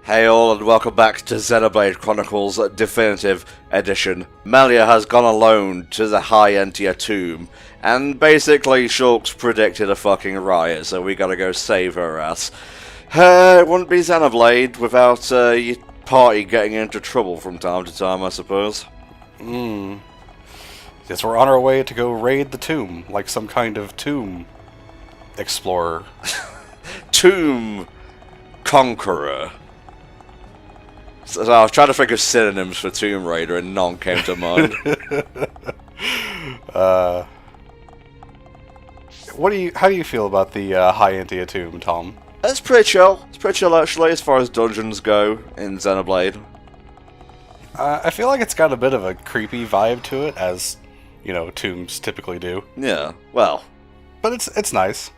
Hey all and welcome back to Xenoblade Chronicles Definitive Edition. Melia has gone alone to the High Entia tomb, and basically Shulk's predicted a fucking riot, so we gotta go save her ass. It wouldn't be Xenoblade without your party getting into trouble from time to time, I suppose. Guess we're on our way to go raid the tomb, like some kind of tomb explorer. Tomb Conqueror. So I was trying to think of synonyms for Tomb Raider and none came to mind. How do you feel about the High Entia tomb, Tom? It's pretty chill. It's pretty chill actually as far as dungeons go in Xenoblade. I feel like it's got a bit of a creepy vibe to it, as, you know, tombs typically do. Yeah, well. But it's nice.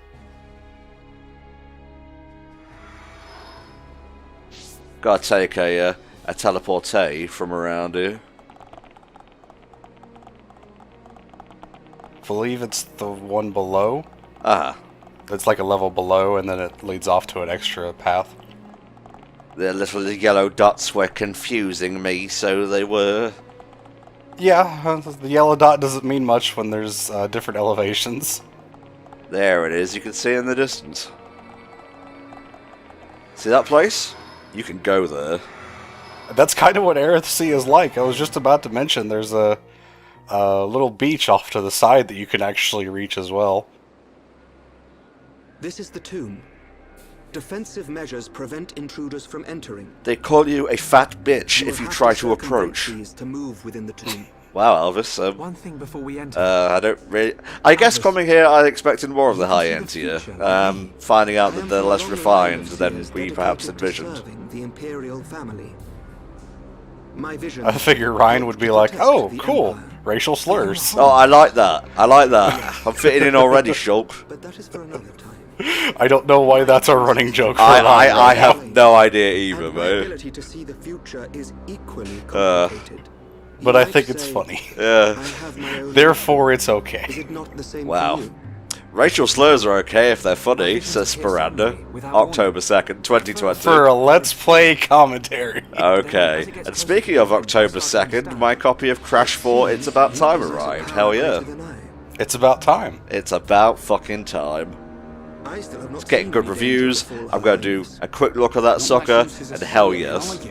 Gotta take a teleportee from around here. Believe it's the one below. Ah. It's like a level below, and then it leads off to an extra path. The little yellow dots were confusing me, so they were. Yeah, the yellow dot doesn't mean much when there's different elevations. There it is, you can see in the distance. See that place? You can go there. That's kind of what Earthsea is like. I was just about to mention there's a little beach off to the side that you can actually reach as well. This is the tomb. Defensive measures prevent intruders from entering. They call you a fat bitch if you try to approach. To move within the tomb. Wow, Elvis. One thing before we enter. I don't really. I guess coming here, I expected more of the High Entia. Finding out that they're less refined than we perhaps envisioned. The imperial family. My vision. I figure Ryan would be like, "Oh, cool, racial slurs." Oh, I like that. I like that. I'm fitting in already, Shulk. But that is for another time. I don't know why that's a running joke for I have no idea either, And my mate. ability to see the future is equally complicated. But I think it's funny. Yeah. I have my own. Therefore, it's Is okay. it not the same Wow. for you? Racial slurs are okay if they're funny, says Sparanda. October 2nd, 2020. For a Let's Play commentary. Okay. And speaking of October 2nd, my copy of Crash 4 It's About Time arrived. Hell yeah. It's about time. It's about fucking time. It's getting good reviews. I'm going to do a quick look at that sucker, and hell yes.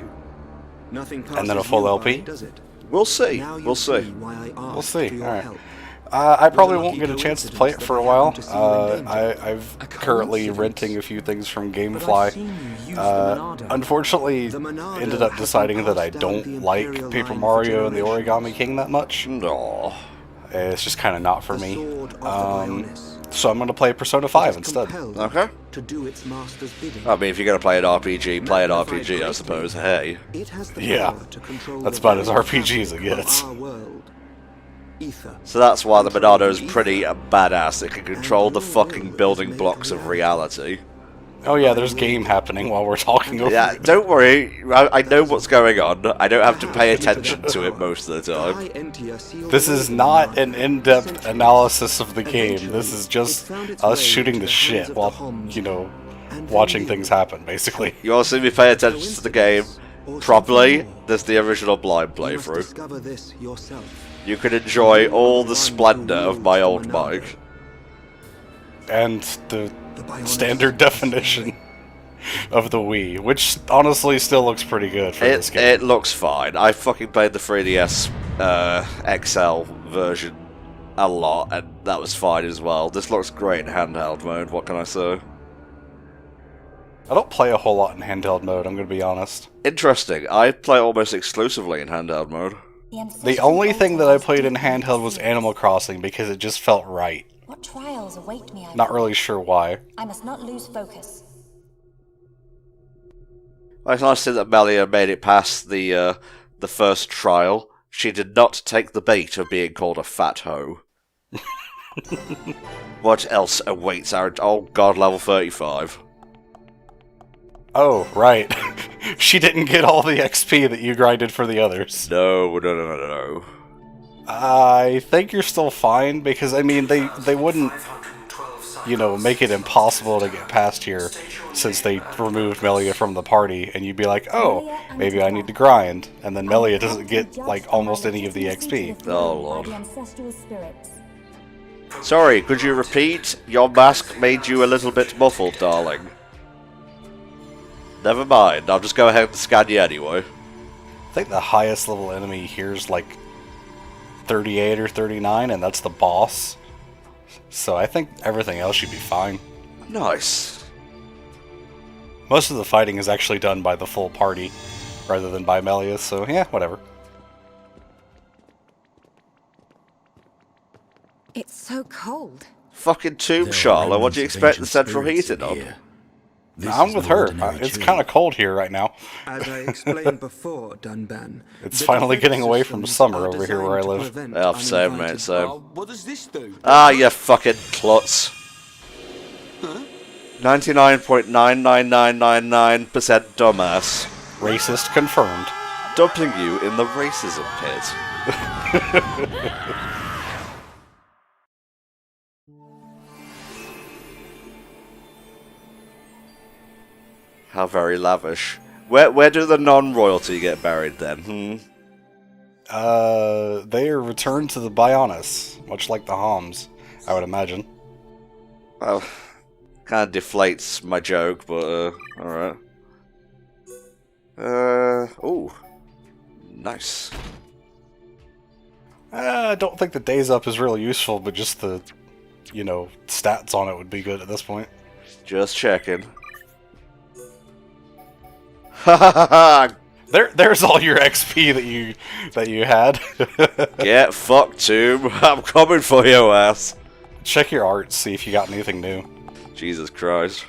And then a full LP? We'll see. We'll see. We'll see. Alright. I probably won't get a chance to play it for a while. I've currently renting a few things from Gamefly. Unfortunately, ended up deciding that I don't like Paper Mario and the Origami King that much. No. It's just kind of not for me. So I'm going to play Persona 5 instead. Okay. To do its master's bidding. I mean, if you're going to play an RPG, play an RPG, I suppose. Hey. It has the Yeah, power to control that's the about as very RPG as it essence of gets. our world. Ether. So that's why the Monado's pretty badass. It can control the fucking building blocks of reality. Oh yeah, there's game happening while we're talking over Yeah, don't worry. I know what's going on. I don't have to pay attention to it most of the time. This is not an in-depth analysis of the game. This is just us shooting the shit while, you know, watching things happen, basically. You want to see me pay attention to the game properly? There's the original blind playthrough. Discover this yourself. You can enjoy all the splendor of my old mic. And the standard definition of the Wii, which honestly still looks pretty good for this game. It looks fine. I fucking played the 3DS XL version a lot, and that was fine as well. This looks great in handheld mode, what can I say? I don't play a whole lot in handheld mode, I'm going to be honest. Interesting. I play almost exclusively in handheld mode. The only thing that I played in handheld was Animal Crossing because it just felt right. What trials await me? Not really sure why. I must not lose focus. Well, it's nice to see that Melia made it past the first trial. She did not take the bait of being called a fat hoe. What else awaits our... Oh god, level 35. Oh, right. She didn't get all the XP that you grinded for the others. No. I think you're still fine, because, I mean, they wouldn't you know, make it impossible to get past here since they removed Melia from the party, and you'd be like, oh, maybe I need to grind, and then Melia doesn't get, like, almost any of the XP. Oh, Lord. Sorry, could you repeat? Your mask made you a little bit muffled, darling. Never mind, I'll just go ahead and scan you anyway. I think the highest level enemy here is like 38 or 39, and that's the boss. So I think everything else should be fine. Nice. Most of the fighting is actually done by the full party, rather than by Melia, so yeah, whatever. It's so cold. Fucking Tomb Charlotte, what do you expect the central heating on? I'm with her. It's kind of cold here right now. As I explained before, Dunban. It's finally getting away from summer over here where I live. Yeah, same, mate, same. What does this do? Ah, you fucking klutz. 99.99999% dumbass. Racist confirmed. Dumping you in the racism pit. How very lavish. Where do the non-royalty get buried then? They are returned to the Bionis, much like the Homs, I would imagine. Well, kind of deflates my joke, but alright. Ooh. Nice. I don't think the days up is really useful, but just the, you know, stats on it would be good at this point. Just checking. Ha ha ha ha! There's all your XP that you had. Get fucked, Tomb. I'm coming for your ass. Check your art, see if you got anything new. Jesus Christ.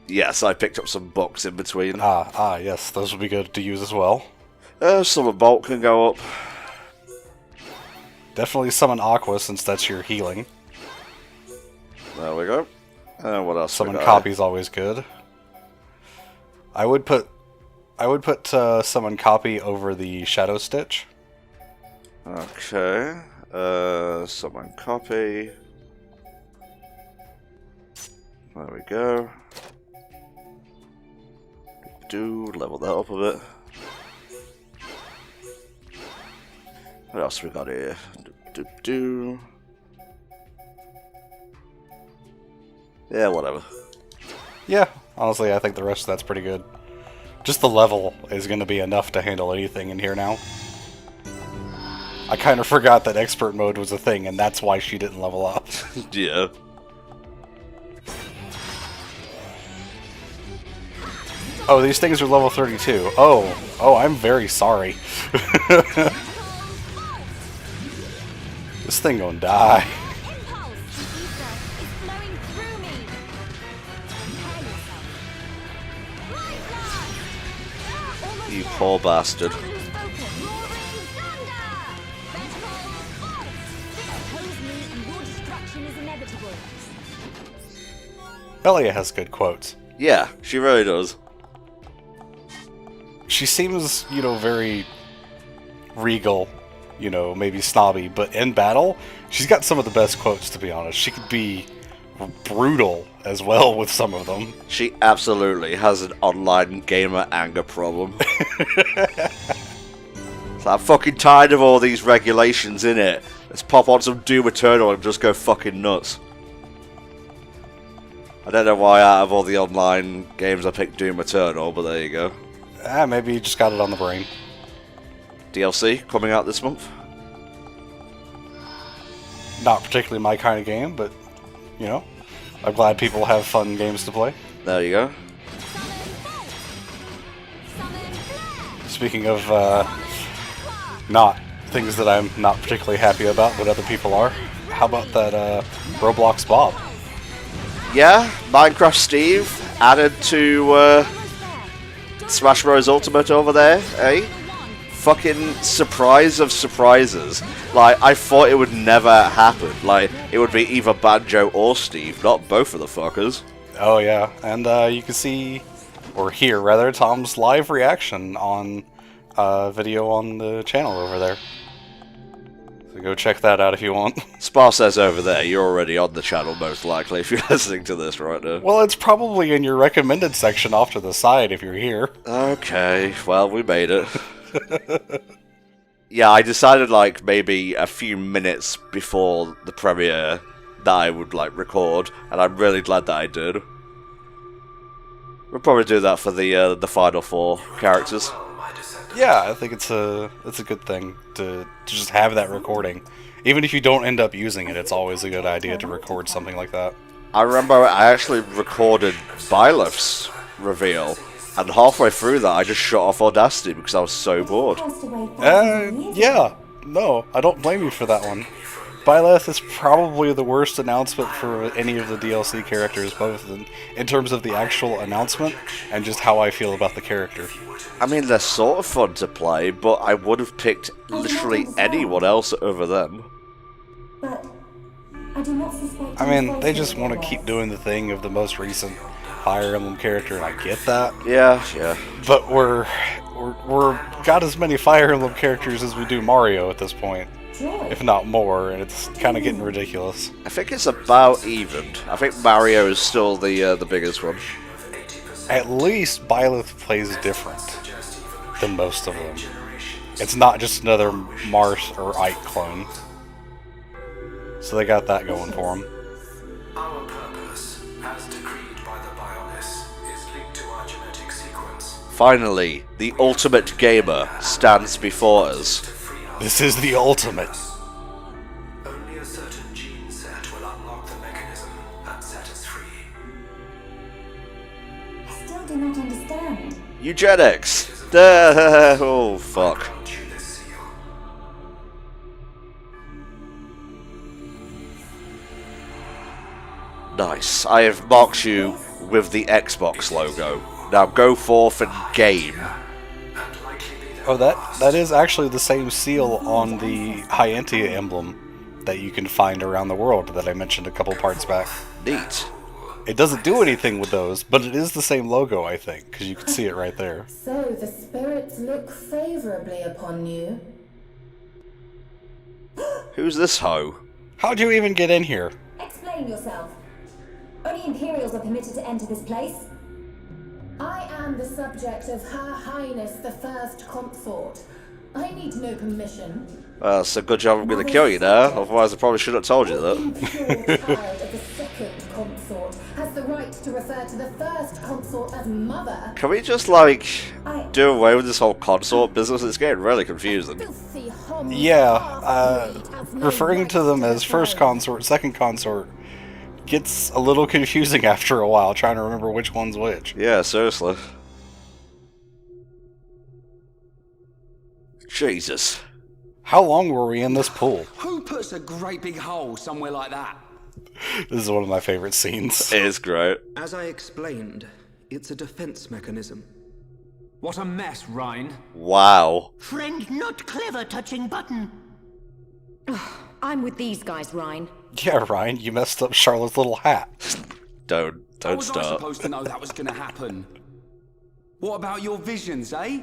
Yes, I picked up some books in between. Yes, those would be good to use as well. Summon Bolt can go up. Definitely summon Aqua since that's your healing. There we go. What else? Summon Copy's always good. I would put summon Copy over the Shadow Stitch. Okay. Summon Copy. There we go. Level that up a bit. What else we got here? Yeah, whatever. Yeah, honestly, I think the rest of that's pretty good. Just the level is going to be enough to handle anything in here now. I kind of forgot that expert mode was a thing, and that's why she didn't level up. Yeah. Oh, these things are level 32. Oh, I'm very sorry. This thing gonna die. You poor bastard. Melia has good quotes. Yeah, she really does. She seems, you know, very regal, you know, maybe snobby, but in battle, she's got some of the best quotes, to be honest. She could be brutal as well with some of them. She absolutely has an online gamer anger problem. So I'm fucking tired of all these regulations, innit? Let's pop on some Doom Eternal and just go fucking nuts. I don't know why out of all the online games I picked Doom Eternal, but there you go. Maybe you just got it on the brain. DLC coming out this month? Not particularly my kind of game, but, you know, I'm glad people have fun games to play. There you go. Speaking of, not things that I'm not particularly happy about, but other people are, how about that, Roblox Bob? Yeah, Minecraft Steve added to, Smash Bros. Ultimate over there, eh? Fucking surprise of surprises. Like, I thought it would never happen. Like, it would be either Banjo or Steve, not both of the fuckers. Oh yeah, and you can see, or hear rather, Tom's live reaction on video on the channel over there. So go check that out if you want. Spar says over there, you're already on the channel most likely if you're listening to this right now. Well, it's probably in your recommended section off to the side if you're here. Okay, well, we made it. Yeah, I decided like maybe a few minutes before the premiere that I would like record, and I'm really glad that I did. We'll probably do that for the final 4 characters. Yeah, I think it's a good thing to just have that recording. Even if you don't end up using it, it's always a good idea to record something like that. I remember I actually recorded Byleth's reveal, and halfway through that I just shut off Audacity because I was so bored. Yeah. No, I don't blame you for that one. Byleth is probably the worst announcement for any of the DLC characters, both in terms of the actual announcement and just how I feel about the character. I mean, they're sort of fun to play, but I would have picked literally anyone else over them. I mean, they just want to keep doing the thing of the most recent Fire Emblem character, and I get that. Yeah. But we're got as many Fire Emblem characters as we do Mario at this point, if not more, and it's kind of getting ridiculous. I think it's about even. I think Mario is still the biggest one. At least Byleth plays different than most of them. It's not just another Marth or Ike clone. So they got that going for them. Our purpose, as decreed by the Bionis, is linked to our genetic sequence. Finally, the ultimate gamer stands before us. This is the ultimate. Only a certain gene set will unlock the mechanism and set us free. I still do not understand. Eugenics! Duh. Oh, fuck. Nice. I have marked you with the Xbox logo. Now go forth and game. Oh, that is actually the same seal on the Entia emblem that you can find around the world that I mentioned a couple parts back. Neat. It doesn't do anything with those, but it is the same logo, I think, because you can see it right there. So the spirits look favorably upon you. Who's this hoe? How'd you even get in here? Explain yourself. Only Imperials are permitted to enter this place. I am the subject of Her Highness the First Consort. I need no permission. Well, it's a good job I'm going to kill you now, otherwise I probably should have told you The that. imperial child of the second consort has the right to refer to the first consort as mother. Can we just, like, do away with this whole consort business? It's getting really confusing. Filthy homs Yeah, has no referring right to them to as first refer. consort, second consort gets a little confusing after a while, trying to remember which one's which. Yeah, seriously. Jesus. How long were we in this pool? Who puts a great big hole somewhere like that? This is one of my favorite scenes. It is great. As I explained, it's a defense mechanism. What a mess, Ryan. Wow. Friend not clever touching button. I'm with these guys, Ryan. Yeah, Ryan, you messed up Charlotte's little hat. Don't How was I start. supposed to know that was gonna happen? What about your visions, eh?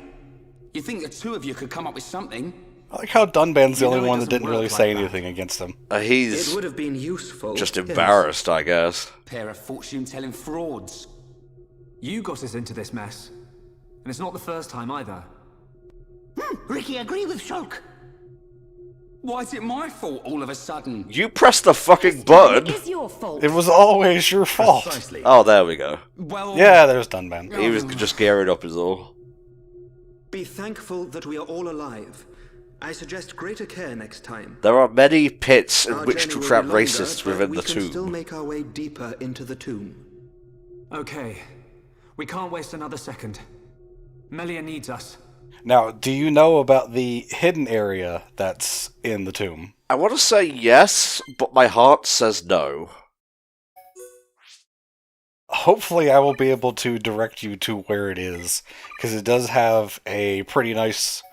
You think the two of you could come up with something? I like how Dunban's the You know only it one that doesn't didn't work really like say that. anything against him. It He's would have been useful. just yes. embarrassed, I guess. Pair of fortune-telling frauds. You got us into this mess. And it's not the first time either. Ricky, agree with Shulk. Why is it my fault all of a sudden? You pressed the fucking button! It is your fault. It was always your fault. Precisely. Oh, there we go. Well, Yeah, there's Dunban. He was just gearing up is all. Be thankful that we are all alive. I suggest greater care next time. There are many pits in Our which journey to will trap be longer, racists but within we the can still tomb. make our way deeper into the tomb. Okay. We can't waste another second. Melia needs us. Now, do you know about the hidden area that's in the tomb? I want to say yes, but my heart says no. Hopefully I will be able to direct you to where it is, because it does have a pretty nice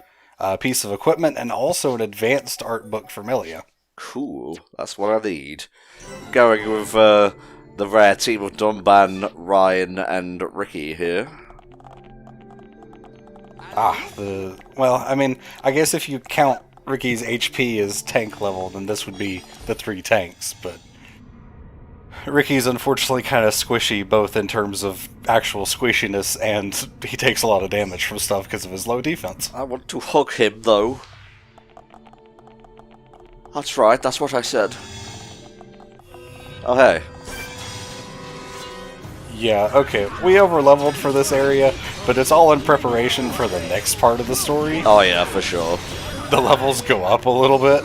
piece of equipment and also an advanced art book for Melia. Cool, that's what I need. Going with the rare team of Dunban, Ryan, and Ricky here. Well, I mean, I guess if you count Ricky's HP is tank level, then this would be the 3 tanks, but Ricky's unfortunately kind of squishy, both in terms of actual squishiness and he takes a lot of damage from stuff because of his low defense. I want to hug him, though. That's right, that's what I said. Oh, hey. Yeah, okay, we over-leveled for this area, but it's all in preparation for the next part of the story. Oh yeah, for sure. The levels go up a little bit.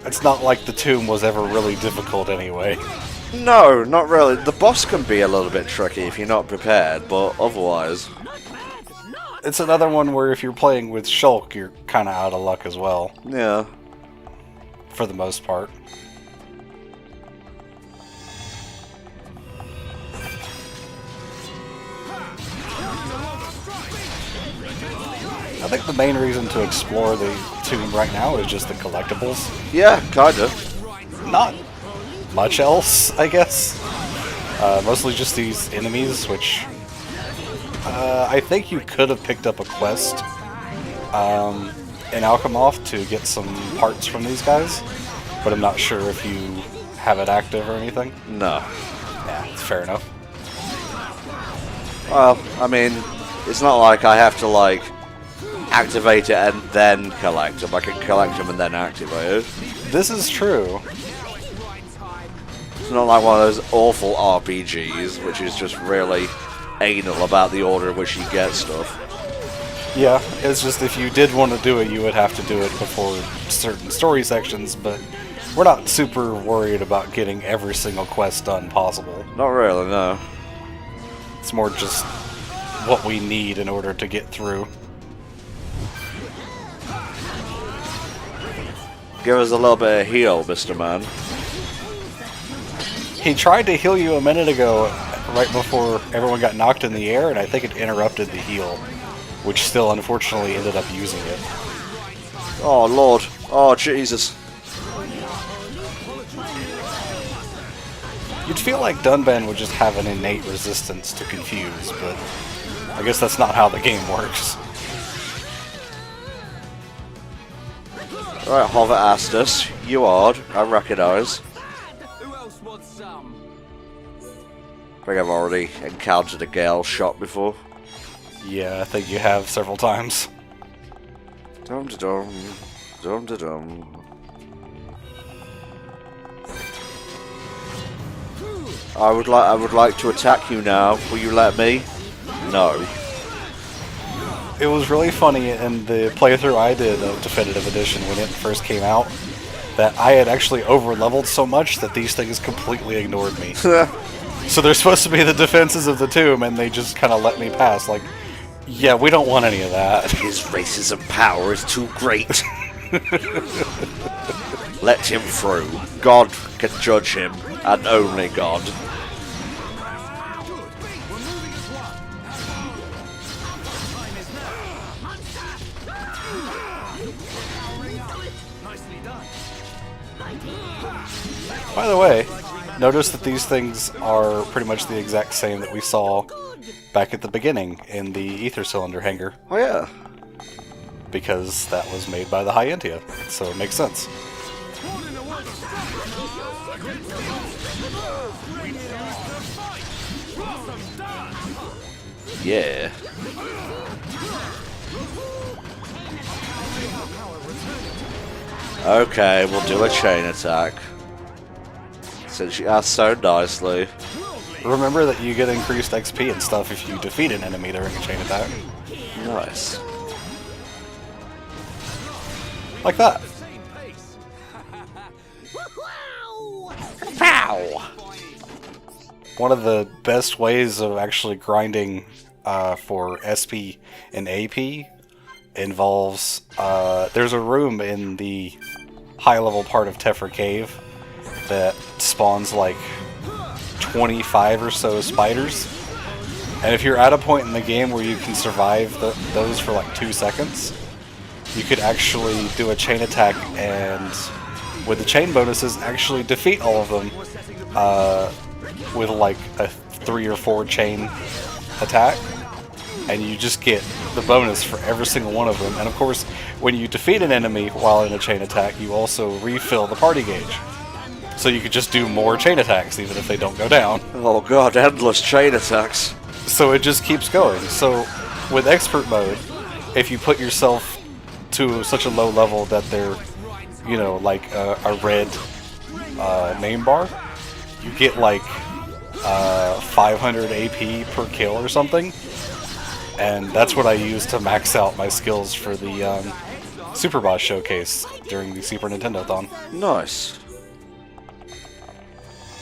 It's not like the tomb was ever really difficult anyway. No, not really. The boss can be a little bit tricky if you're not prepared, but otherwise... It's another one where if you're playing with Shulk, you're kind of out of luck as well. Yeah. For the most part. I think the main reason to explore the tomb right now is just the collectibles. Yeah, kinda. Not much else, I guess. Mostly just these enemies, which I think you could have picked up a quest in Alchemoth to get some parts from these guys, but I'm not sure if you have it active or anything. No. Yeah, it's fair enough. Well, I mean, it's not like I have to, like, activate it and then collect them. I can collect them and then activate it. This is true. It's not like one of those awful RPGs, which is just really anal about the order in which you get stuff. Yeah, it's just if you did want to do it, you would have to do it before certain story sections, but we're not super worried about getting every single quest done possible. Not really, no. It's more just what we need in order to get through. Give us a little bit of heal, Mr. Man. He tried to heal you a minute ago, right before everyone got knocked in the air, and I think it interrupted the heal, which still unfortunately ended up using it. Oh, Lord. Oh, Jesus. You'd feel like Dunban would just have an innate resistance to confuse, but I guess that's not how the game works. Right, Hover asked us. You odd, I recognise. Who else wants some? I think I've already encountered a Gale shot before. Yeah, I think you have several times. Dum-da-dum. Dum-da-dum. I would like to attack you now. Will you let me? No. It was really funny in the playthrough I did of Definitive Edition when it first came out that I had actually over-leveled so much that these things completely ignored me. So they're supposed to be the defenses of the tomb, and they just kind of let me pass. Like, yeah, we don't want any of that. His racism power is too great. Let him through. God can judge him, and only God. By the way, notice that these things are pretty much the exact same that we saw back at the beginning in the ether cylinder hangar. Oh yeah. Because that was made by the High Entia, so it makes sense. Yeah. Okay, we'll do a chain attack. Since you asked so nicely. Remember that you get increased XP and stuff if you defeat an enemy during a chain attack. Nice. Like that. Pow! One of the best ways of actually grinding for SP and AP involves there's a room in the high level part of Tephra Cave that spawns like 25 or so spiders, and if you're at a point in the game where you can survive those for like 2 seconds, you could actually do a chain attack and with the chain bonuses actually defeat all of them with like a 3 or 4 chain attack. and you just get the bonus for every single one of them. And of course, when you defeat an enemy while in a chain attack, you also refill the party gauge. So you could just do more chain attacks, even if they don't go down. Oh god, endless chain attacks. So it just keeps going. So with expert mode, if you put yourself to such a low level that they're, you know, like a red name bar, you get like 500 AP per kill or something. And that's what I use to max out my skills for the Super Boss showcase during the Super Nintendo-thon. Nice.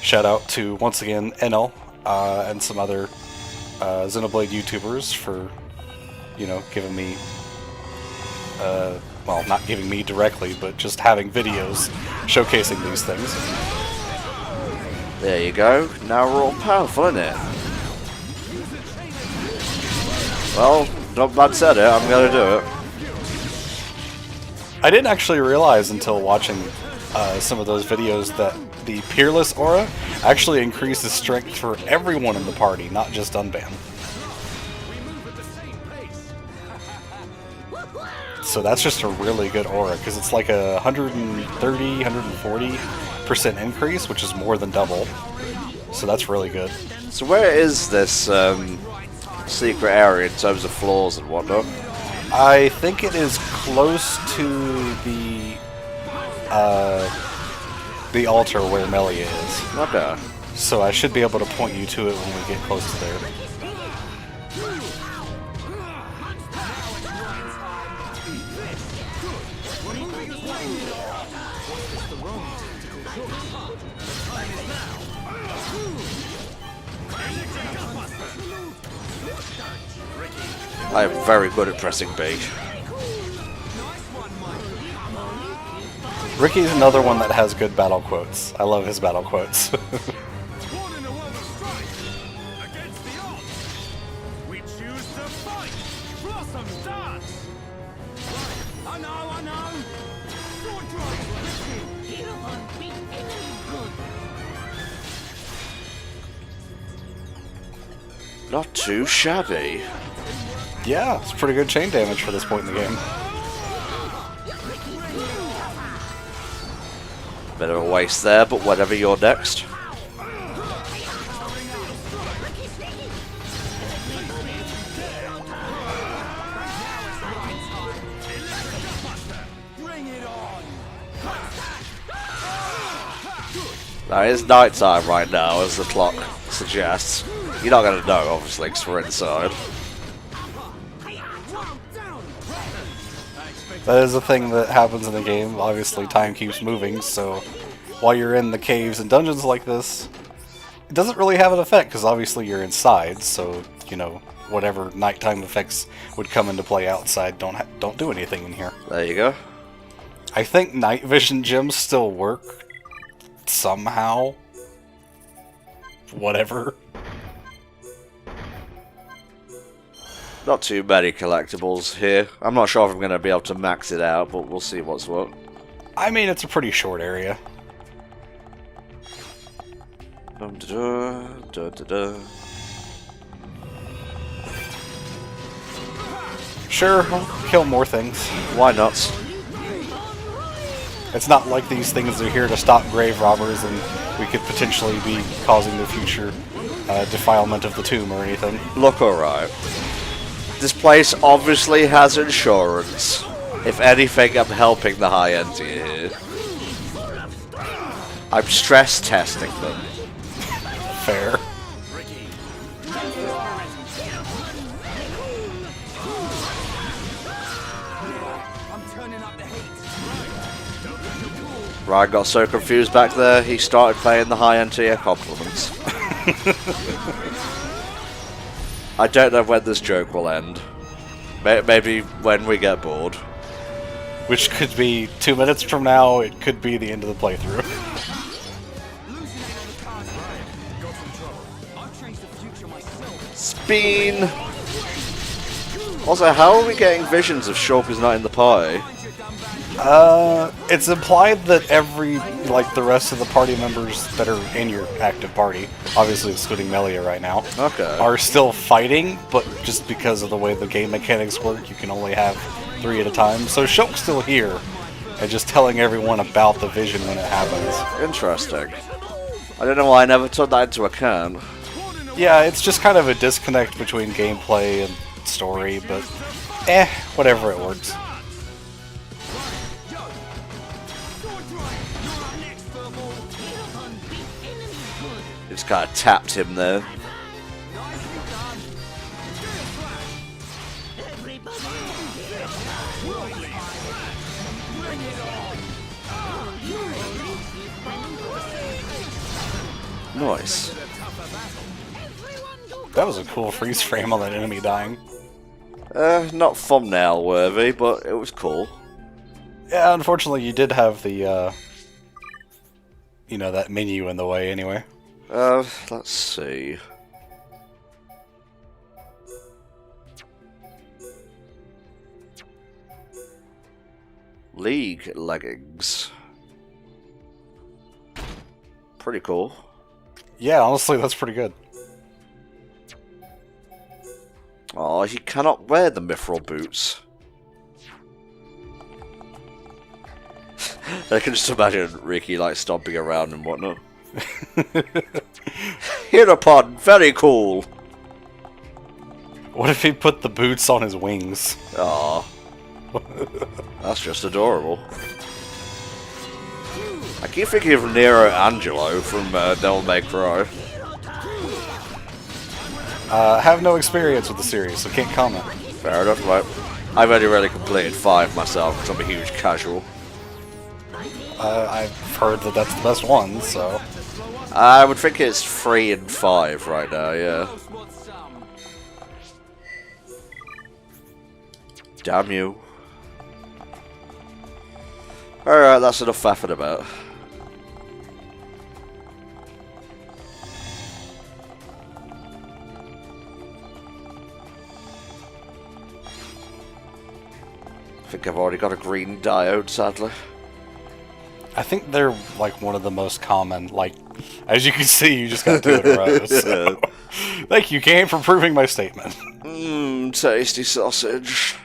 Shout out to, once again, Enel and some other Xenoblade YouTubers for, you know, giving me, well, not giving me directly, but just having videos showcasing these things. There you go. Now we're all powerful, isn't it? Well, not bad said it. I'm gonna do it. I didn't actually realize until watching some of those videos that the Peerless aura actually increases strength for everyone in the party, not just Unban. So that's just a really good aura, because it's like a 130, 140% increase, which is more than double. So that's really good. So where is this secret area in terms of floors and whatnot? I think it is close to the altar where Melia is. Okay. So I should be able to point you to it when we get close to there. I am very good at pressing B. Ricky's another one that has good battle quotes. I love his battle quotes. Not too shabby. Yeah, it's pretty good chain damage for this point in the game. Bit of a waste there, but whatever, you're next. Now, it's night time right now, as the clock suggests. You're not going to know, obviously, because we're inside. That is a thing that happens in the game. Obviously, time keeps moving, so while you're in the caves and dungeons like this, it doesn't really have an effect, because obviously you're inside, so, you know, whatever nighttime effects would come into play outside don't do anything in here. There you go. I think night vision gems still work somehow. Whatever. Not too many collectibles here. I'm not sure if I'm going to be able to max it out, but we'll see what's what. I mean, it's a pretty short area. Sure, I'll kill more things. Why not? It's not like these things are here to stop grave robbers and we could potentially be causing the future defilement of the tomb or anything. Look, alright. This place obviously has insurance. If anything, I'm helping the high end here. I'm stress testing them. Fair. Ryan got so confused back there, he started playing the high end tier compliments. I don't know when this joke will end. Maybe when we get bored. Which could be 2 minutes from now, it could be the end of the playthrough. Spin! Also, how are we getting visions if Shulk is not in the party? It's implied that the rest of the party members that are in your active party, obviously excluding Melia right now, are still fighting, but just because of the way the game mechanics work, you can only have 3 at a time. So Shulk's still here, and just telling everyone about the vision when it happens. Interesting. I don't know why I never took that into account. Yeah, it's just kind of a disconnect between gameplay and story, but whatever, it works. Just kind of tapped him there. Nice. That was a cool freeze frame on that enemy dying. Not thumbnail worthy, but it was cool. Yeah, unfortunately you did have the, that menu in the way anyway. Let's see. League leggings. Pretty cool. Yeah, honestly, that's pretty good. Oh, he cannot wear the mithril boots. I can just imagine Ricky like stomping around and whatnot. Hereupon, very cool. What if he put the boots on his wings? Aw. That's just adorable. I keep thinking of Nero Angelo from Devil May Cry. Have no experience with the series, so can't comment. Fair enough, right? I've only really completed 5 myself, because I'm a huge casual. I've heard that that's the best one, so... I would think it's 3 and 5 right now, yeah. Damn you. Alright, that's enough faffing about. I think I've already got a green diode, sadly. I think they're like one of the most common. Like, as you can see, you just got 2 in a row. So. Thank you, game, for proving my statement. Mmm, tasty sausage.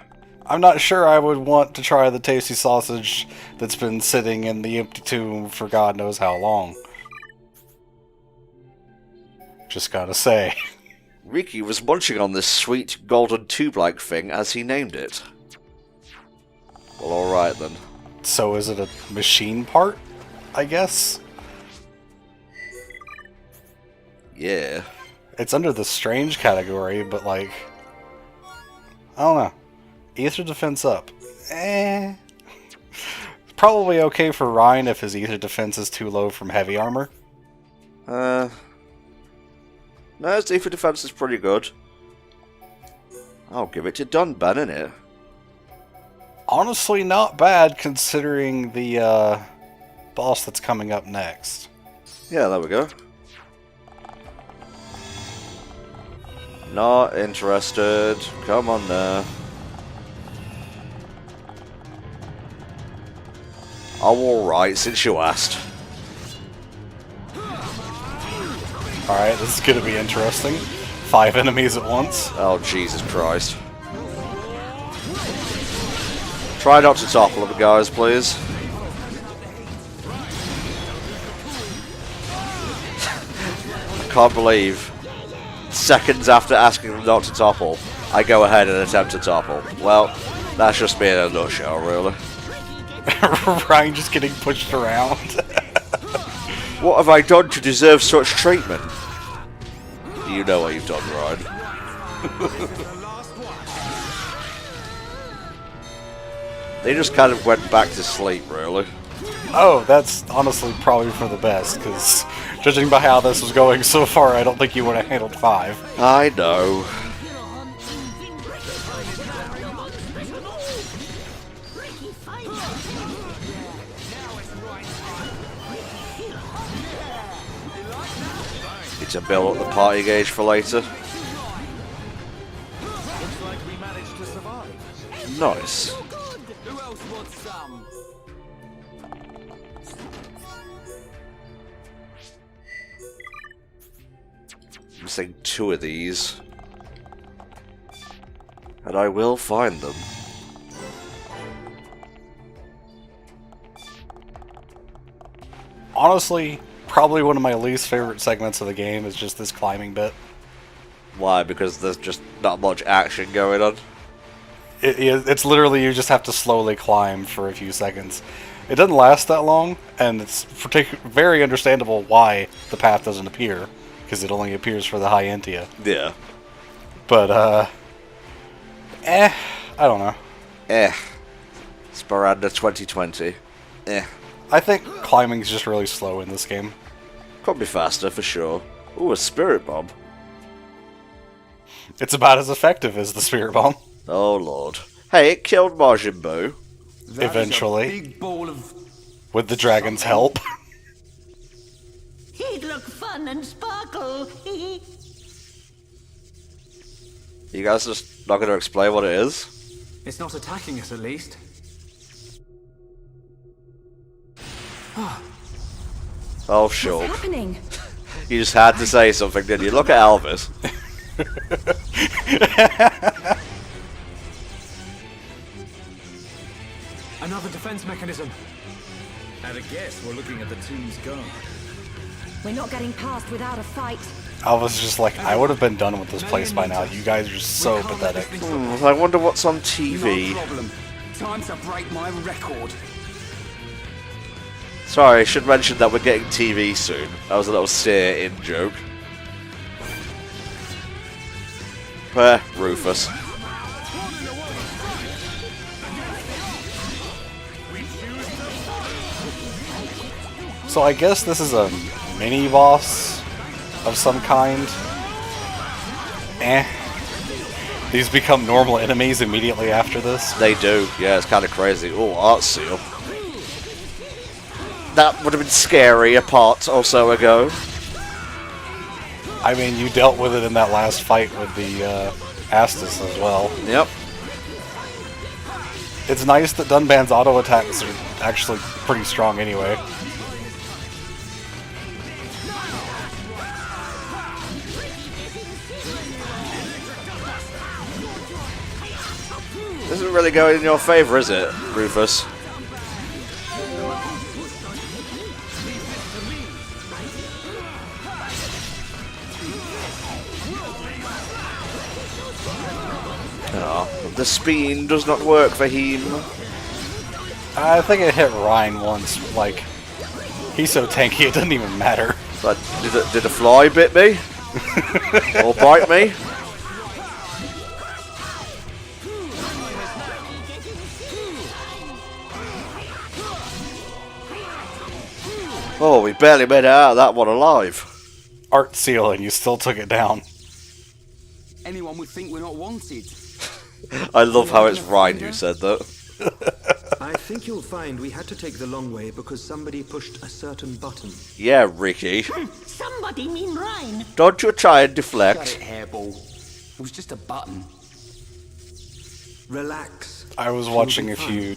I'm not sure I would want to try the tasty sausage that's been sitting in the empty tomb for God knows how long. Just gotta say. Riki was munching on this sweet golden tube-like thing as he named it. Well, alright then. So is it a machine part, I guess? Yeah. It's under the strange category, but like... I don't know. Ether defense up. Probably okay for Ryan if his ether defense is too low from heavy armor. No, his ether defense is pretty good. I'll give it to Dunban, innit? Honestly, not bad considering the boss that's coming up next. Yeah, there we go. Not interested. Come on now. Oh, alright, since you asked. Alright, this is gonna be interesting. 5 enemies at once. Oh, Jesus Christ. Try not to topple them, guys, please. I can't believe, seconds after asking them not to topple, I go ahead and attempt to topple. Well, that's just me in a nutshell, really. Ryan just getting pushed around. What have I done to deserve such treatment? You know what you've done, Ryan. They just kind of went back to sleep, really. Oh, that's honestly probably for the best, because judging by how this was going so far, I don't think you would have handled 5. I know. Need to build up the party gauge for later. Nice. Who else wants some? missing 2 of these. And I will find them. Honestly, probably one of my least favorite segments of the game is just this climbing bit. Why? Because there's just not much action going on? It's literally you just have to slowly climb for a few seconds. It doesn't last that long, and it's very understandable why the path doesn't appear, because it only appears for the high Entia. Yeah. But, I don't know. Sparanda 2020. I think climbing's just really slow in this game. Could be faster, for sure. Ooh, a spirit bomb. It's about as effective as the spirit bomb. Oh lord. Hey, it killed Majin Buu. Eventually. Big ball of... With the dragon's help. He'd look fun and sparkle. You guys just not going to explain what it is? It's not attacking us, at least. Oh, sure. What's happening? You just had to say something, didn't you? Look at Elvis. Another defense mechanism. At a guess, we're looking at the tomb's guard. We're not getting past without a fight. I was just like, I would have been done with this place by now. You guys are so pathetic. I wonder what's on TV. No problem. Time to break my record. Sorry, I should mention that we're getting TV soon. That was a little in joke. Rufus. So I guess this is a mini-boss of some kind. These become normal enemies immediately after this. They do, yeah, it's kind of crazy. Oh, art seal. That would have been scary a part or so ago. I mean, you dealt with it in that last fight with the Astus as well. Yep. It's nice that Dunban's auto attacks are actually pretty strong anyway. This isn't really going in your favor, is it, Rufus? Oh, the spin does not work for him. I think it hit Ryan once. Like, he's so tanky it doesn't even matter. But did a fly bit me? Or bite me? Oh, we barely made it out of that one alive. Art seal, and you still took it down. Anyone would think we're not wanted. I love how it's Ryan who said that. I think you'll find we had to take the long way because somebody pushed a certain button. Yeah, Ricky. Somebody mean Ryan. Don't you try and Shut deflect. it, hairball. It was just a button. Relax. I was watching a few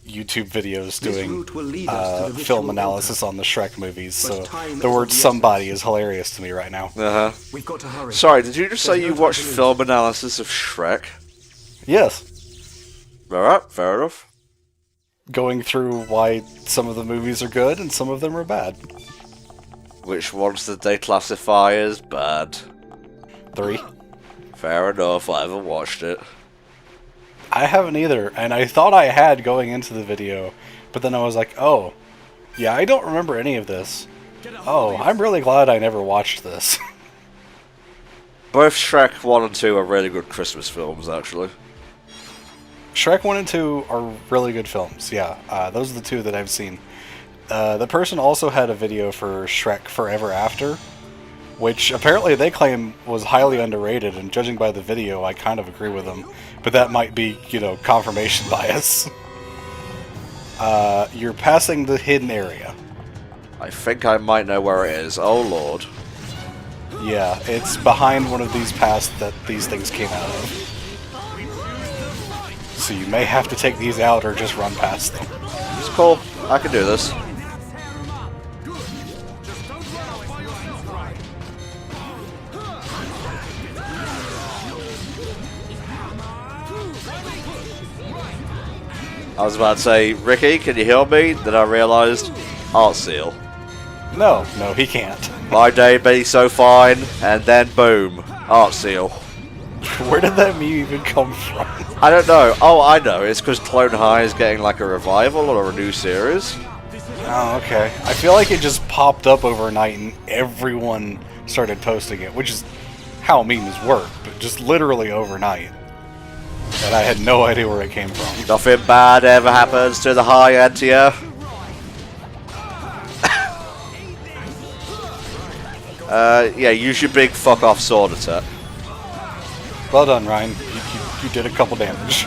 YouTube videos doing route will lead us to the film ritual analysis on the Shrek movies, so time the is word of the somebody is hilarious to me right now. Uh-huh. We've got to hurry. Sorry, did you just say There's you no time watched to lose. film analysis of Shrek? Yes. Alright, fair enough. Going through why some of the movies are good and some of them are bad. Which ones did they classify as bad? 3. Fair enough, I haven't watched it. I haven't either, and I thought I had going into the video, but then I was like, oh, yeah, I don't remember any of this. Oh, I'm really glad I never watched this. Both Shrek 1 and 2 are really good Christmas films, actually. Shrek 1 and 2 are really good films, yeah. Those are the 2 that I've seen. The person also had a video for Shrek Forever After, which apparently they claim was highly underrated, and judging by the video, I kind of agree with them. But that might be, you know, confirmation bias. You're passing the hidden area. I think I might know where it is. Oh lord. Yeah, it's behind one of these paths that these things came out of. So you may have to take these out or just run past them. It's cool. I can do this. I was about to say, Ricky, can you heal me? Then I realised, Art Seal. No, he can't. My day be so fine, and then boom, Art Seal. Where did that meme even come from? I don't know. Oh, I know. It's because Clone High is getting like a revival or a new series. Oh, okay. I feel like it just popped up overnight and everyone started posting it, which is how memes work, but just literally overnight. And I had no idea where it came from. Nothing bad ever happens to the High Entia. Yeah, use your big fuck off sword attack. Well done, Ryan. You did a couple damage.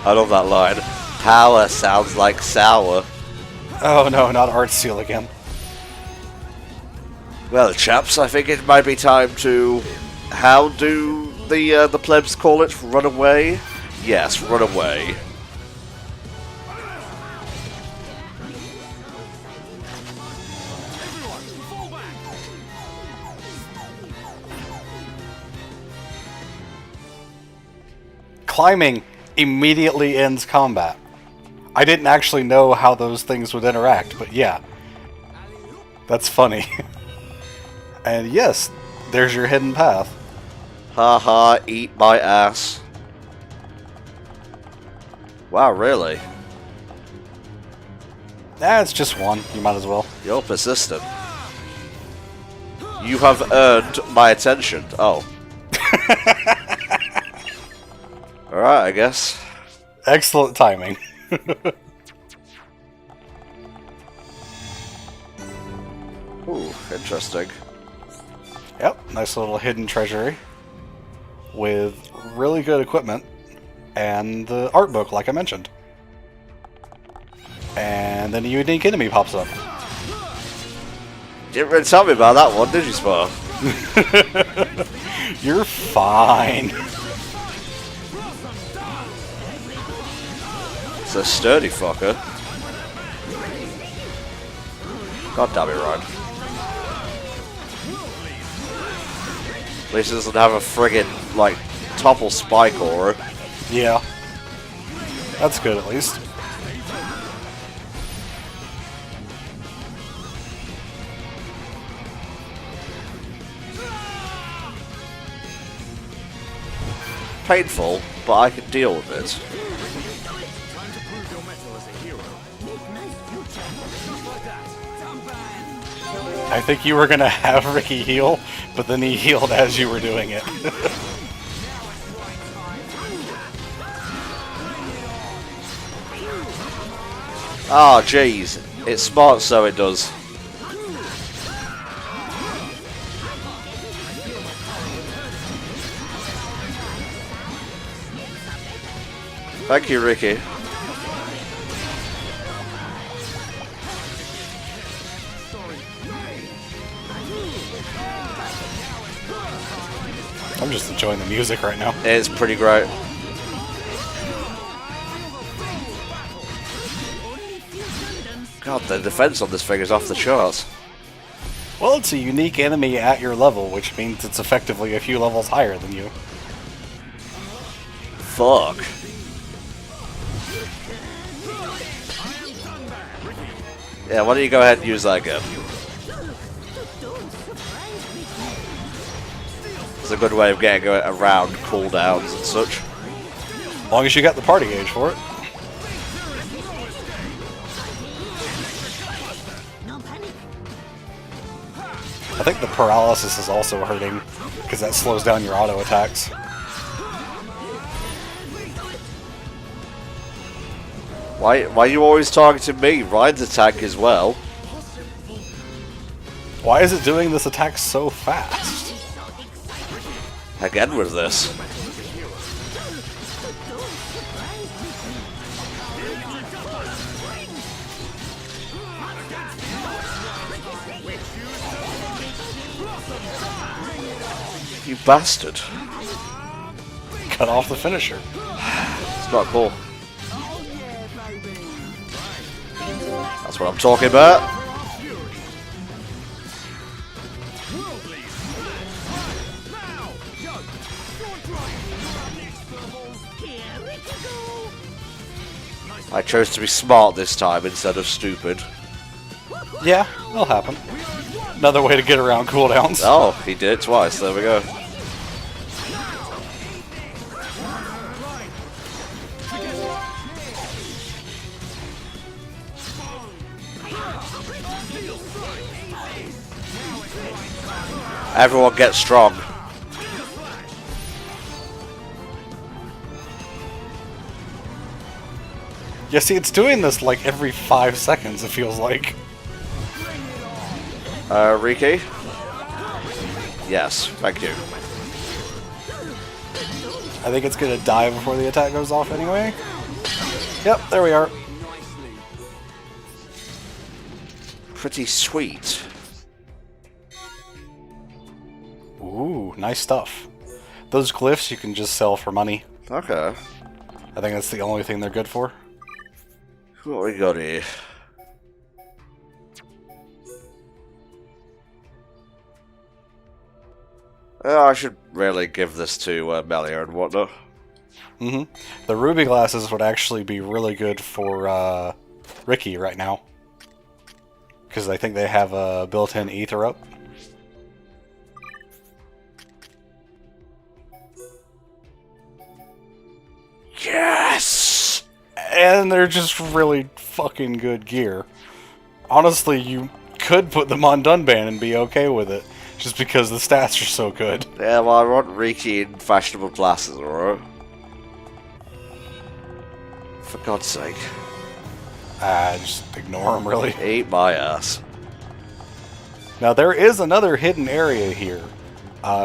I love that line. Power sounds like sour. Oh no, not Art Seal again. Well, chaps, I think it might be time to... How do the plebs call it? Run away? Yes, run away. Climbing immediately ends combat. I didn't actually know how those things would interact, but yeah. That's funny. And yes, there's your hidden path. Haha, eat my ass. Wow, really? It's just one. You might as well. You're persistent. You have earned my attention. Oh. Alright, I guess. Excellent timing. Ooh, interesting. Yep, nice little hidden treasury. With really good equipment. And the art book, like I mentioned. And then a unique enemy pops up. Didn't really tell me about that one, did you, Spar? You're fine. It's a sturdy fucker. God damn it, Ryan. At least it doesn't have a friggin', like, topple spike aura. Yeah. That's good, at least. Painful, but I can deal with it. I think you were gonna have Ricky heal, but then he healed as you were doing it. Ah, oh, jeez. It's smart, so it does. Thank you, Ricky. I'm just enjoying the music right now. It's pretty great. God, the defense on this thing is off the charts. Well, it's a unique enemy at your level, which means it's effectively a few levels higher than you. Fuck. Yeah, why don't you go ahead and use that again? It's a good way of getting around cooldowns and such. As long as you got the party gauge for it. I think the paralysis is also hurting, because that slows down your auto attacks. Why are you always targeting me? Ryan's attack as well. Why is it doing this attack so fast? Again with this. You bastard. Cut off the finisher. It's not cool. That's what I'm talking about. I chose to be smart this time instead of stupid. Yeah, it'll happen. Another way to get around cooldowns. Oh, he did it twice. There we go. Everyone gets strong. Yeah, see, it's doing this like every 5 seconds, it feels like. Riki? Yes, thank you. I think it's gonna die before the attack goes off anyway. Yep, there we are. Pretty sweet. Ooh, nice stuff. Those glyphs you can just sell for money. Okay. I think that's the only thing they're good for. What we got here? I should really give this to Melia and whatnot. Mm-hmm. The ruby glasses would actually be really good for Riki right now. Because I think they have a built-in ether up. Yes! And they're just really fucking good gear. Honestly, you could put them on Dunban and be okay with it. Just because the stats are so good. Yeah, well, I want Riki in fashionable glasses, alright? For God's sake. Just ignore them, really. Eat my ass. Now, there is another hidden area here,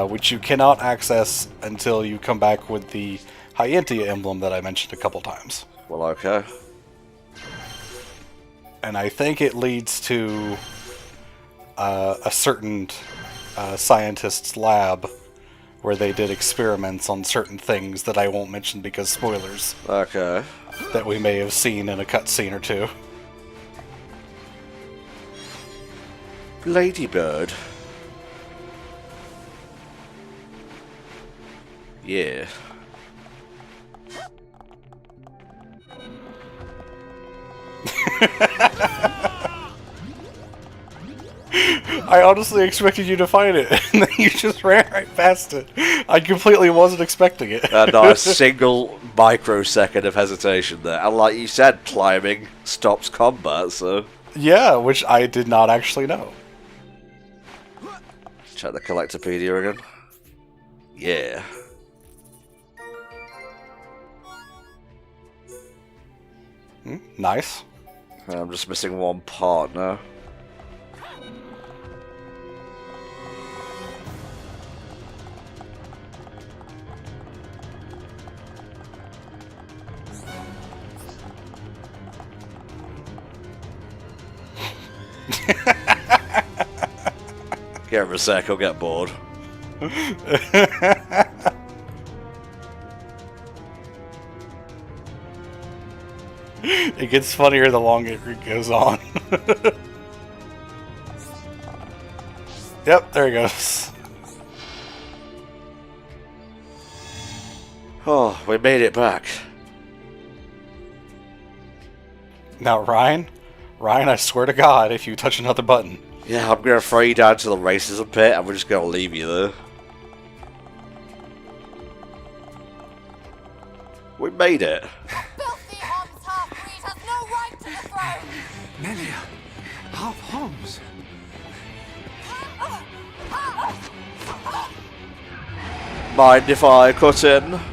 which you cannot access until you come back with the Entia emblem that I mentioned a couple times. Well, okay. And I think it leads to a certain scientist's lab where they did experiments on certain things that I won't mention because spoilers. Okay. That we may have seen in a cutscene or two. Ladybird. Yeah. I honestly expected you to find it, and then you just ran right past it. I completely wasn't expecting it. Not a single microsecond of hesitation there. And like you said, climbing stops combat, so... Yeah, which I did not actually know. Check the Collectopedia again. Yeah. Nice. I'm just missing one part now. Give him a sec, he'll get bored. It gets funnier the longer it goes on. Yep, there he goes. Oh, we made it back. Now, Ryan, I swear to God, if you touch another button. Yeah, I'm gonna throw you down to the racism pit and we're just gonna leave you there. We made it. Filthy Homs half-breed has no right to the throne! Melia, half Homs. Mind if I cut in? Melia!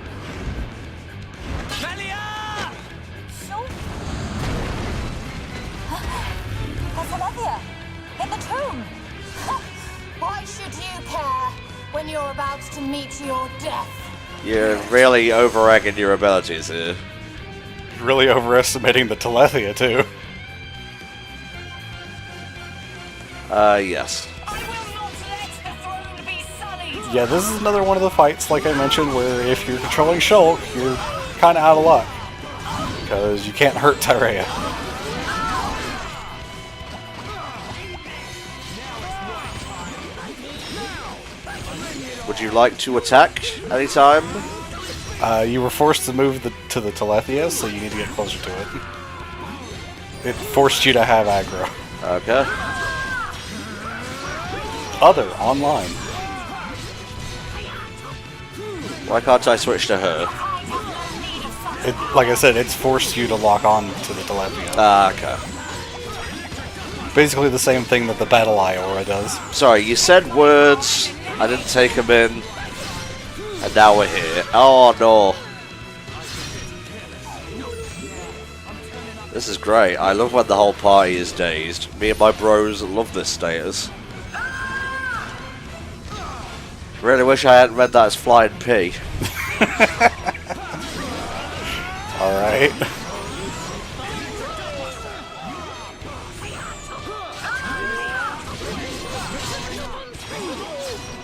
Shulk? That's Olivia! In the tomb! Why should you care when you're about to meet your death? You're really over-egging your abilities here. Really overestimating the Telethia, too. Yes. I will not let the throne be sullied! Yeah, this is another one of the fights, like I mentioned, where if you're controlling Shulk, you're kind of out of luck. Because you can't hurt Tyrea. Would you like to attack anytime? You were forced to move to the Telethia, so you need to get closer to it. It forced you to have aggro. Okay. Other, online. Why can't I switch to her? Like I said, it's forced you to lock on to the Telethia. Ah, okay. Basically the same thing that the Battle Eye Aura does. Sorry, you said words, I didn't take them in, and now we're here. Oh no. This is great. I love when the whole party is dazed. Me and my bros love this status. Really wish I hadn't read that as Flying P. Alright.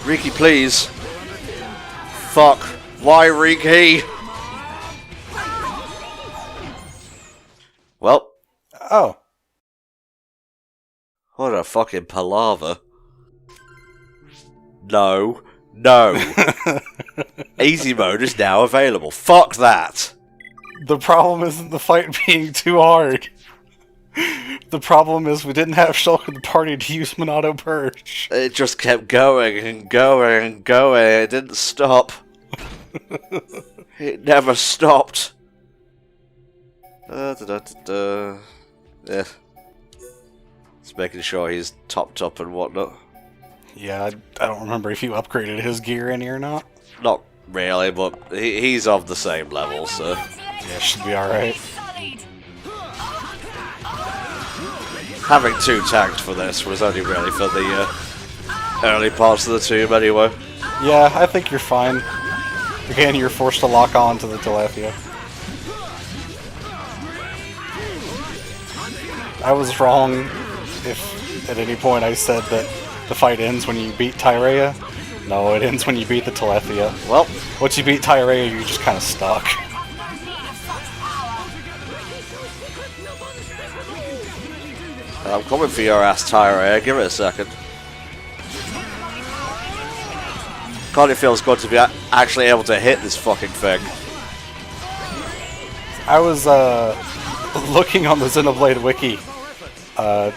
Riki, please. Fuck. Why Riki? Well. Oh. What a fucking palaver. No. No. Easy mode is now available. Fuck that. The problem isn't the fight being too hard. The problem is we didn't have Shulk in the party to use Monado Purge. It just kept going and going and going. It didn't stop. It never stopped. Yeah. Just making sure he's topped up and whatnot. Yeah, I don't remember if you upgraded his gear any or not. Not really, but he's of the same level, so... Yeah, should be alright. Having 2 tanked for this was only really for the early parts of the tomb anyway. Yeah, I think you're fine. Again, you're forced to lock on to the Telethia. I was wrong if at any point I said that the fight ends when you beat Tyrea. No, it ends when you beat the Telethia. Well, once you beat Tyrea, you're just kind of stuck. I'm coming for your ass, Tyrea. Give it a second. God, it feels good to be actually able to hit this fucking thing. I was looking on the Xenoblade wiki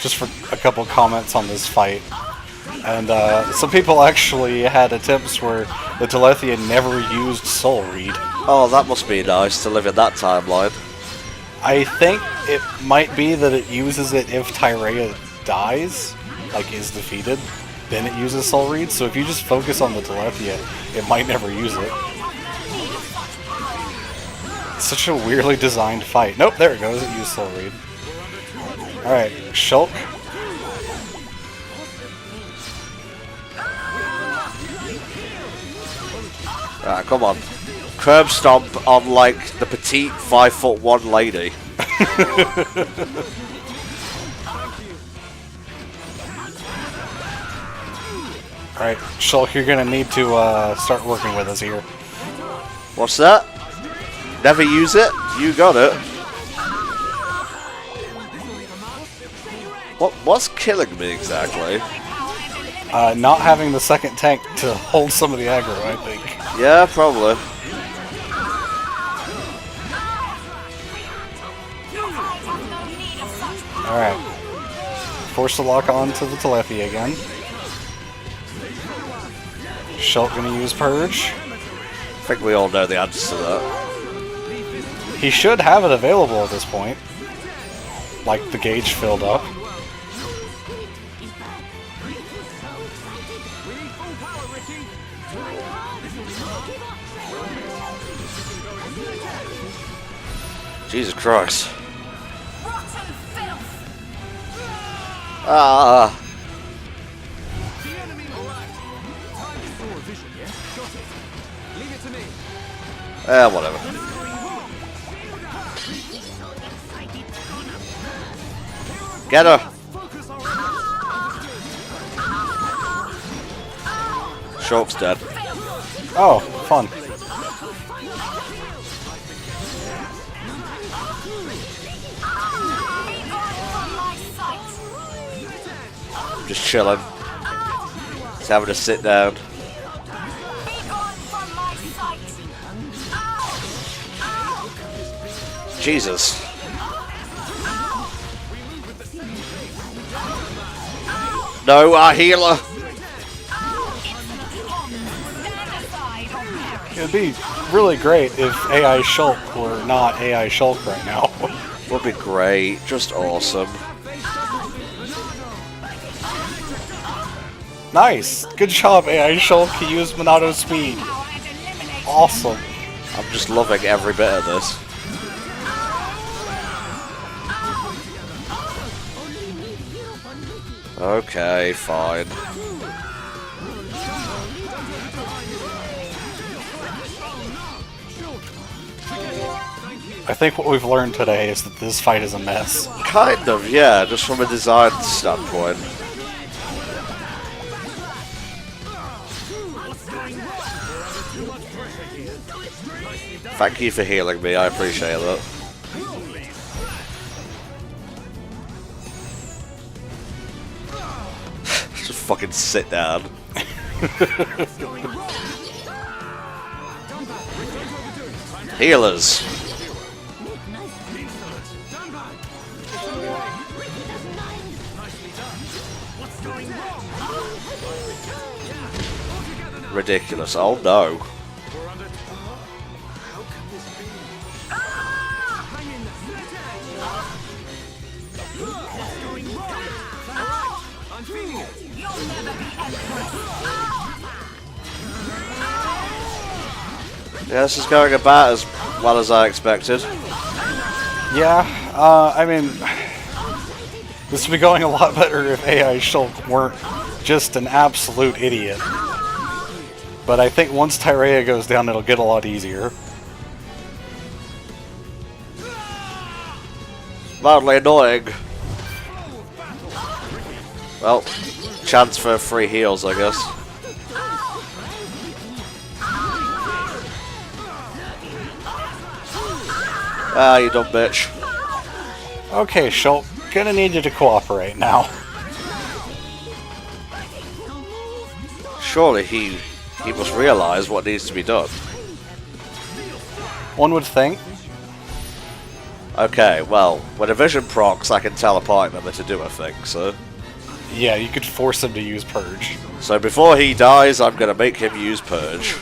just for a couple comments on this fight. And some people actually had attempts where the Telethia never used Soul Reed. Oh, that must be nice to live in that timeline. I think it might be that it uses it if Tyrea dies, like is defeated, then it uses Soul Reed. So if you just focus on the Telethia, it might never use it. It's such a weirdly designed fight. Nope, there it goes, it used Soul Reed. Alright, Shulk. Alright, come on. Curb stomp on, like, the petite 5'1" lady. Alright, Shulk, you're gonna need to start working with us here. What's that? Never use it? You got it. What's killing me exactly? Not having the second tank to hold some of the aggro, I think. Yeah, probably. Alright. Forced to lock on to the Telethia again. Shulk gonna use Purge. I think we all know the answer to that. He should have it available at this point. Like the gauge filled up. Jesus Christ. Ah. Whatever. Get her. Shulk's dead. Oh, fun. Just chilling. Just having to sit down. Jesus. No, our healer! It'd be really great if AI Shulk were not AI Shulk right now. Would be great. Just awesome. Nice! Good job, AI Shulk. He used Monado's speed. Awesome. I'm just loving every bit of this. Okay, fine. I think what we've learned today is that this fight is a mess. Kind of, yeah, just from a design standpoint. Thank you for healing me, I appreciate that. Just fucking sit down. Healers. Ridiculous. Oh no. Yeah, this is going about as well as I expected. Yeah, I mean, this would be going a lot better if AI Shulk weren't just an absolute idiot. But I think once Tyrea goes down, it'll get a lot easier. Loudly annoying. Well, chance for free heals, I guess. Ah, you dumb bitch. Okay, Shulk, gonna need you to cooperate now. Surely he must realize what needs to be done. One would think. Okay, well, when a vision procs, I can tell a party member to do a thing, so... Yeah, you could force him to use Purge. So before he dies, I'm gonna make him use Purge.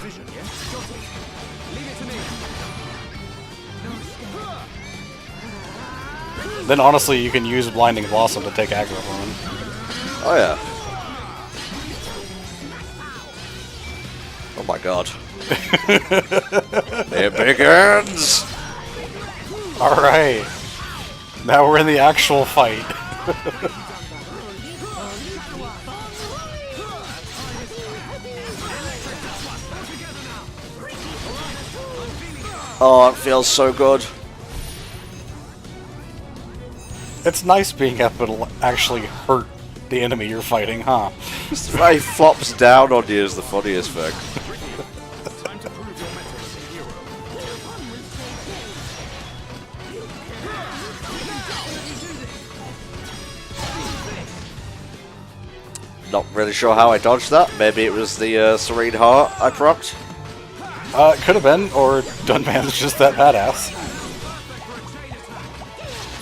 Then honestly, you can use Blinding Blossom to take aggro on him. Oh yeah. Oh my god. It begins! Alright. Now we're in the actual fight. Oh, it feels so good. It's nice being able to actually hurt the enemy you're fighting, huh? The way he flops down on you is the funniest thing. Not really sure how I dodged that. Maybe it was the Serene Heart I procced. It could have been, or Dunman's just that badass.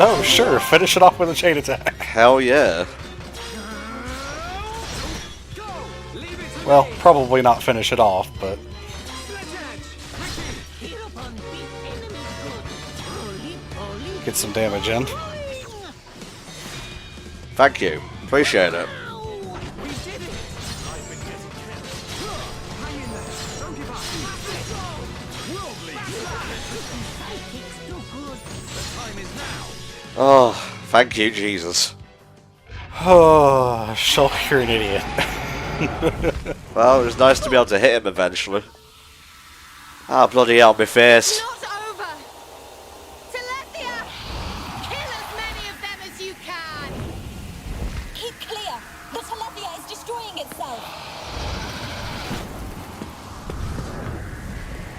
Oh, sure, finish it off with a chain attack. Hell yeah. Well, probably not finish it off, but... get some damage in. Thank you. Appreciate it. Oh, thank you, Jesus. Oh, Shulk, you're an idiot. Well, it was nice to be able to hit him eventually. Ah, bloody hell, my face. Not over! Telethia! Kill as many of them as you can! Keep clear! The Telethia is destroying itself!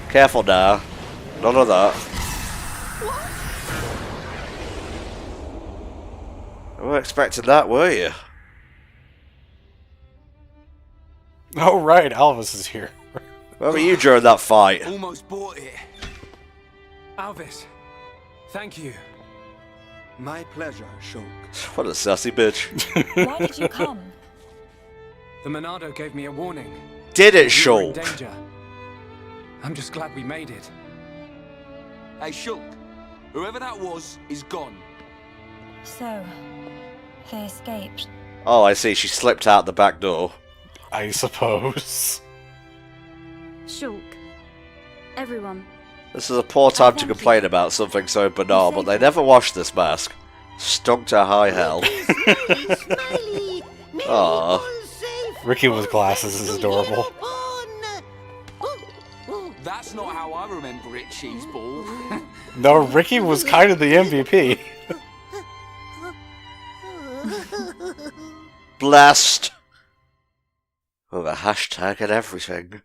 Careful now. None of that. You weren't expecting that, were you? Oh right, Alvis is here. Where were you during that fight? Almost bought it. Alvis, thank you. My pleasure, Shulk. What a sassy bitch. Why did you come? The Monado gave me a warning. Did it, We were in Shulk? danger. I'm just glad we made it. Hey, Shulk. Whoever that was is gone. So, they escaped. Oh, I see. She slipped out the back door. I suppose. Shulk. Everyone. This is a poor time to complain about something so banal, but they never washed this mask. Stunk to high hell. Aww. Ricky with glasses is adorable. That's not how I remember it, Cheeseball. No, Ricky was kind of the MVP. Blessed. With a hashtag and everything.